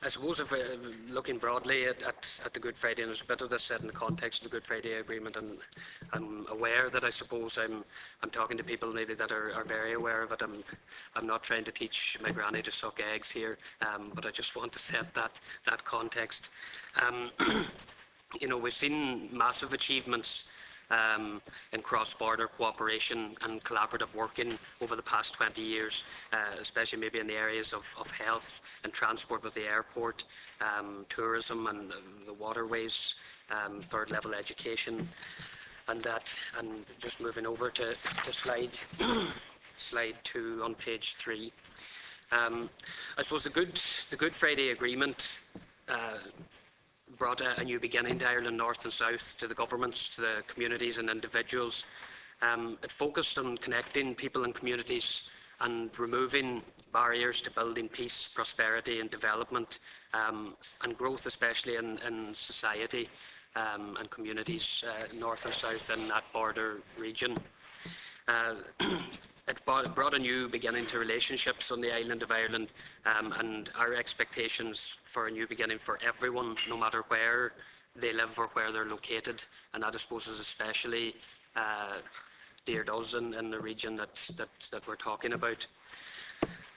I suppose if looking broadly at the Good Friday, and there's a bit of this set in the context of the Good Friday Agreement, and I'm aware that I suppose I'm talking to people maybe that are very aware of it. I'm not trying to teach my granny to suck eggs here, but I just want to set that context. You know, we've seen massive achievements in cross-border cooperation and collaborative working over the past 20 years, especially maybe in the areas of health and transport with the airport, tourism and the waterways, third level education, and that. And just moving over to slide slide 2 on page 3. I suppose the Good Friday Agreement brought a new beginning to Ireland North and South, to the governments, to the communities and individuals. It focused on connecting people and communities and removing barriers to building peace, prosperity and development, and growth, especially in society and communities north and south in that border region. It brought a new beginning to relationships on the island of Ireland, and our expectations for a new beginning for everyone, no matter where they live or where they're located, and that I suppose is especially dear to us in the region that we're talking about.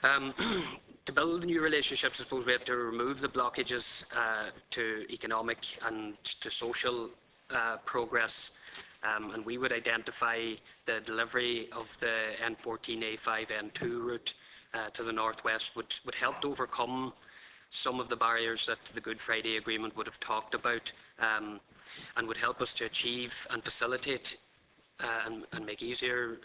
To build new relationships, I suppose we have to remove the blockages to economic and to social progress. And we would identify the delivery of the N14A5 N2 route to the northwest would help to overcome some of the barriers that the Good Friday Agreement would have talked about, and would help us to achieve and facilitate and make easier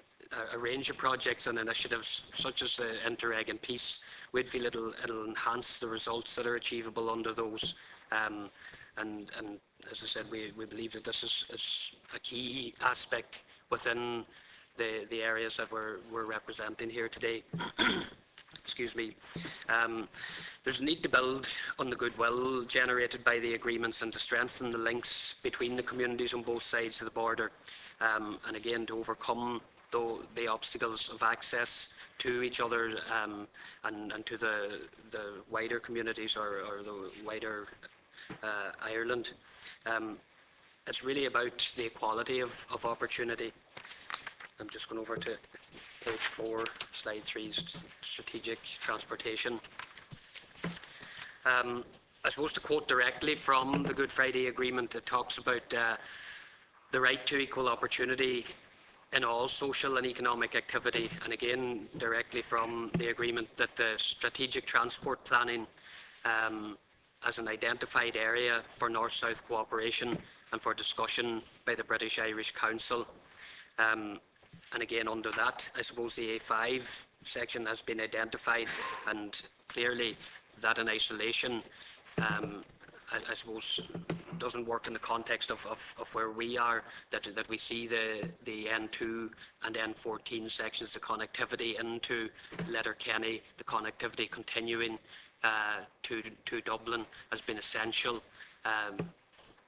a range of projects and initiatives such as the Interreg and Peace. We'd feel it'll enhance the results that are achievable under those. And as I said, we believe that this is a key aspect within the areas that we're representing here today. Excuse me. There's a need to build on the goodwill generated by the agreements and to strengthen the links between the communities on both sides of the border, and again to overcome the obstacles of access to each other and to the wider communities or the wider Ireland. It's really about the equality of opportunity. I'm just going over to page 4, slide 3, strategic transportation. I suppose to quote directly from the Good Friday Agreement, it talks about the right to equal opportunity in all social and economic activity, and again directly from the agreement, that the strategic transport planning as an identified area for North-South cooperation and for discussion by the British-Irish Council. And again, under that, I suppose the A5 section has been identified, and clearly that in isolation, I suppose, doesn't work in the context of where we are, that we see the N2 and N14 sections, the connectivity into Letterkenny, the connectivity continuing to Dublin has been essential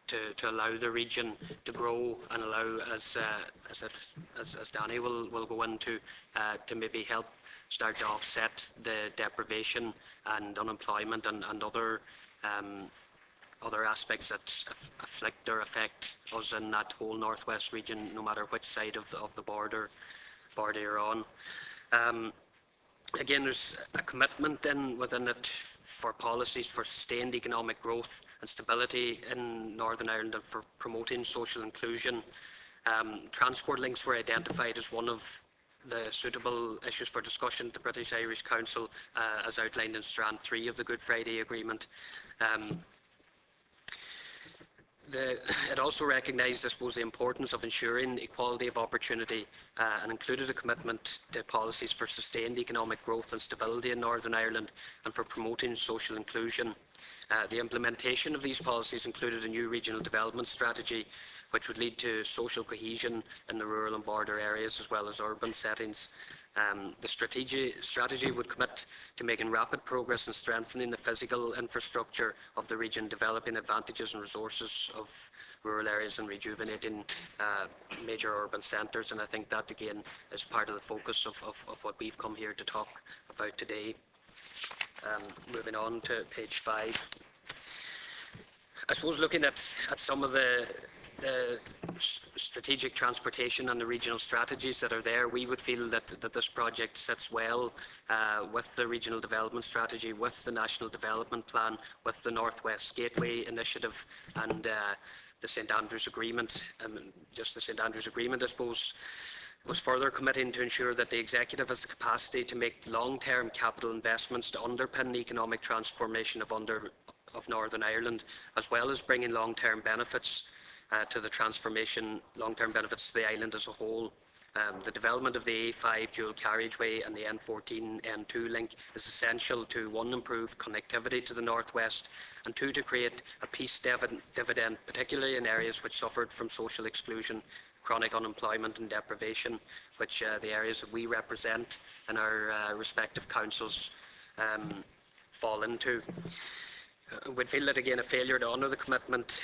to allow the region to grow and allow, as Danny will go into, to maybe help start to offset the deprivation and unemployment and other aspects that afflict or affect us in that whole northwest region, no matter which side of the border you're on. Again, there's a commitment within it for policies for sustained economic growth and stability in Northern Ireland and for promoting social inclusion. Transport links were identified as one of the suitable issues for discussion at the British-Irish Council, as outlined in Strand 3 of the Good Friday Agreement. It also recognised, I suppose, the importance of ensuring equality of opportunity and included a commitment to policies for sustained economic growth and stability in Northern Ireland and for promoting social inclusion. The implementation of these policies included a new regional development strategy which would lead to social cohesion in the rural and border areas as well as urban settings. The strategy would commit to making rapid progress in strengthening the physical infrastructure of the region, developing advantages and resources of rural areas and rejuvenating major urban centres, and I think that again is part of the focus of what we've come here to talk about today. Moving on to page 5. I suppose looking at some of the strategic transportation and the regional strategies that are there, we would feel that this project sits well with the regional development strategy, with the National Development Plan, with the North West Gateway Initiative and the St Andrews Agreement. Just the St Andrews Agreement, I suppose, was further committing to ensure that the Executive has the capacity to make long-term capital investments to underpin the economic transformation of Northern Ireland, as well as bringing long-term benefits to the transformation, long-term benefits to the island as a whole. The development of the A5 dual carriageway and the N14 N2 link is essential to, 1, improve connectivity to the northwest, and 2, to create a peace dividend, particularly in areas which suffered from social exclusion, chronic unemployment and deprivation, which the areas that we represent in our respective councils fall into. We'd feel that, again, a failure to honour the commitment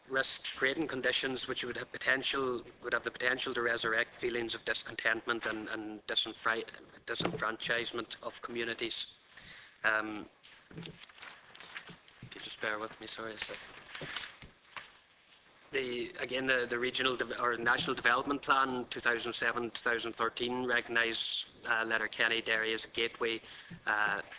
risks creating conditions which would have the potential to resurrect feelings of discontentment and disenfranchisement of communities. If you just bear with me, sorry a second. The regional or National Development Plan 2007-2013 recognised Letterkenny Derry as a gateway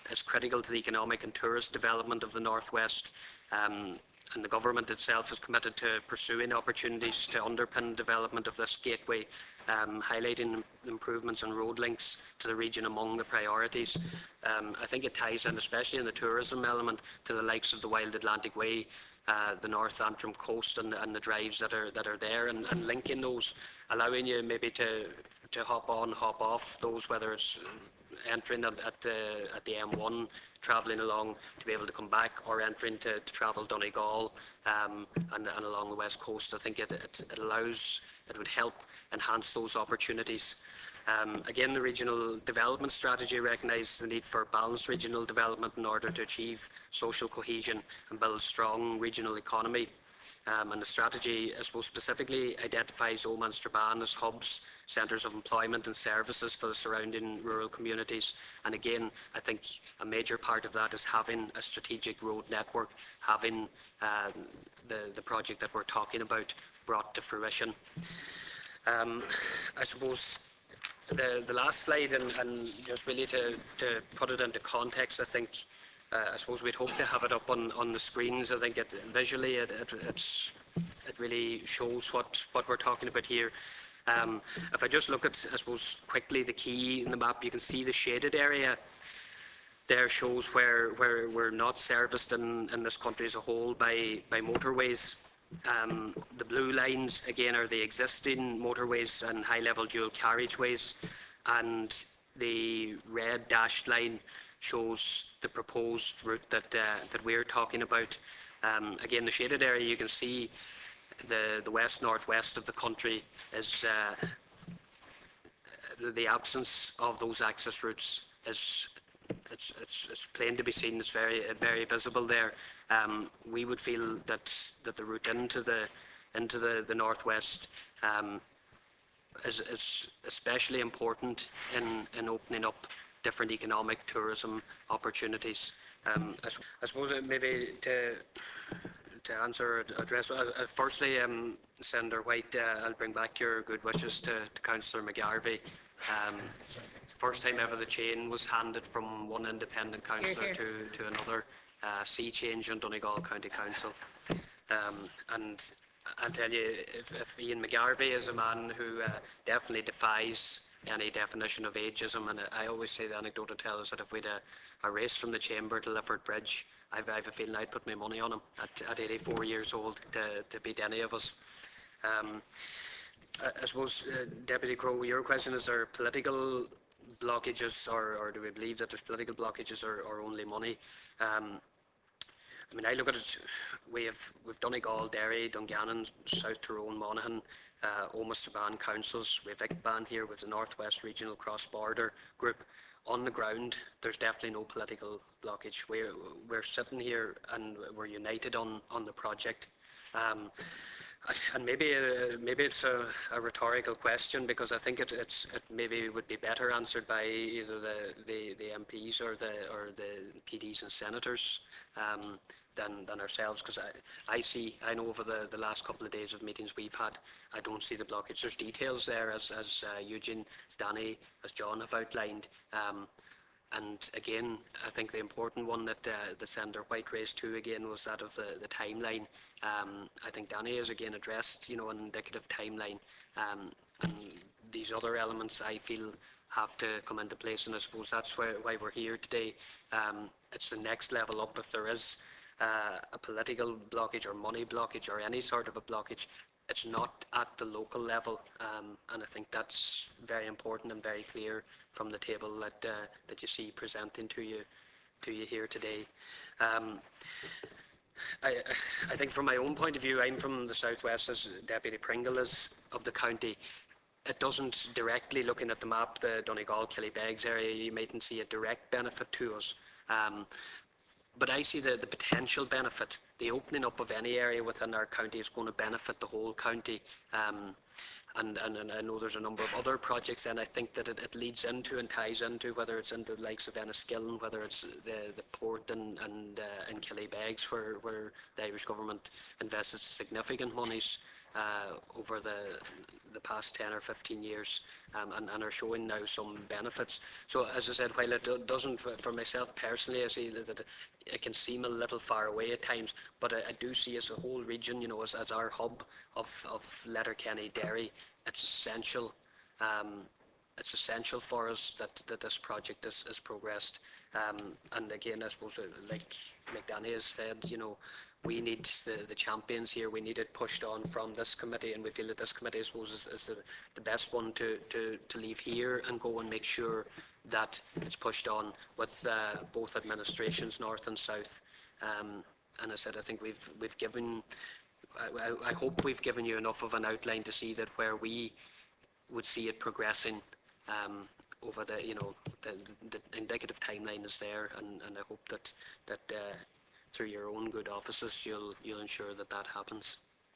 as critical to the economic and tourist development of the Northwest, and the government itself is committed to pursuing opportunities to underpin development of this gateway, highlighting improvements in road links to the region among the priorities. I think it ties in, especially in the tourism element, to the likes of the Wild Atlantic Way, the North Antrim coast and the drives that are there, and linking those, allowing you maybe to hop on, hop off those, whether it's entering at the M1, travelling along to be able to come back, or entering to travel Donegal and along the west coast. I think it would help enhance those opportunities. Again, the regional development strategy recognises the need for balanced regional development in order to achieve social cohesion and build a strong regional economy. And the strategy, I suppose, specifically identifies Oman and Strabane as hubs, centres of employment and services for the surrounding rural communities. And again, I think a major part of that is having a strategic road network, having the project that we're talking about brought to fruition. I suppose the last slide, and just really to put it into context, I think, I suppose we'd hope to have it up on the screens. I think visually it really shows what we're talking about here. If I just look at, I suppose, quickly the key in the map, you can see the shaded area there shows where we're not serviced in this country as a whole by motorways. The blue lines, again, are the existing motorways and high-level dual carriageways, and the red dashed line shows the proposed route that we're talking about. Again, the shaded area, you can see the west-northwest of the country is the absence of those access routes is it's plain to be seen. It's very visible there. We would feel that the route into the northwest is especially important in opening up different economic tourism opportunities. I suppose maybe to address firstly, Senator White, I'll bring back your good wishes to Councillor McGarvey. First time ever the chain was handed from one independent councillor to another, sea change on Donegal County Council. And I'll tell you, if Ian McGarvey is a man who definitely defies any definition of ageism, and I always say the anecdote to tell is that if we had a race from the Chamber to Lifford Bridge, I've a feeling I'd put my money on him at 84 years old to beat any of us. I suppose, Deputy Crowe, your question, is there political blockages, or do we believe that there's political blockages, or only money? I mean, I look at it, we've Donegal, Derry, Dungannon, South Tyrone, Monaghan, Omagh, Strabane councils. We have ICBAN here with the Northwest Regional Cross-Border Group. On the ground, there's definitely no political blockage. We're sitting here and we're united on the project. And maybe it's a rhetorical question, because I think it maybe would be better answered by either the MPs or the TDs and senators than ourselves, because I know over the last couple of days of meetings we've had, I don't see the blockage. There's details there, as Eugene, as Danny, as John have outlined. And again, I think the important one that the Senator White raised too again was that of the timeline. I think Danny has again addressed, an indicative timeline, and these other elements I feel have to come into place, and I suppose that's why we're here today. It's the next level up. If there is a political blockage or money blockage or any sort of a blockage, it's not at the local level, and I think that's very important and very clear from the table that you see presenting to you here today. I think from my own point of view, I'm from the southwest, as Deputy Pringle is of the county. It doesn't directly, looking at the map, the Donegal, Killybegs area, you mightn't see a direct benefit to us. But I see the potential benefit. The opening up of any area within our county is going to benefit the whole county. And I know there's a number of other projects, and I think that it leads into and ties into, whether it's into the likes of Enniskillen, whether it's the port and Killybegs, where the Irish government invested significant monies over the past 10 or 15 years, and are showing now some benefits. So as I said, while it doesn't, for myself personally, I see that it can seem a little far away at times, but I do see as a whole region, as our hub of Letterkenny, Derry, it's essential. It's essential for us that this project is progressed. And again, I suppose, like Danny has said, we need the champions here. We need it pushed on from this committee, and we feel that this committee, I suppose, is the best one to leave here and go and make sure that it's pushed on with both administrations, north and south. And I said, I think we've given, I hope we've given you enough of an outline to see that where we would see it progressing over the indicative timeline is there, and I hope that through your own good offices you'll ensure that happens.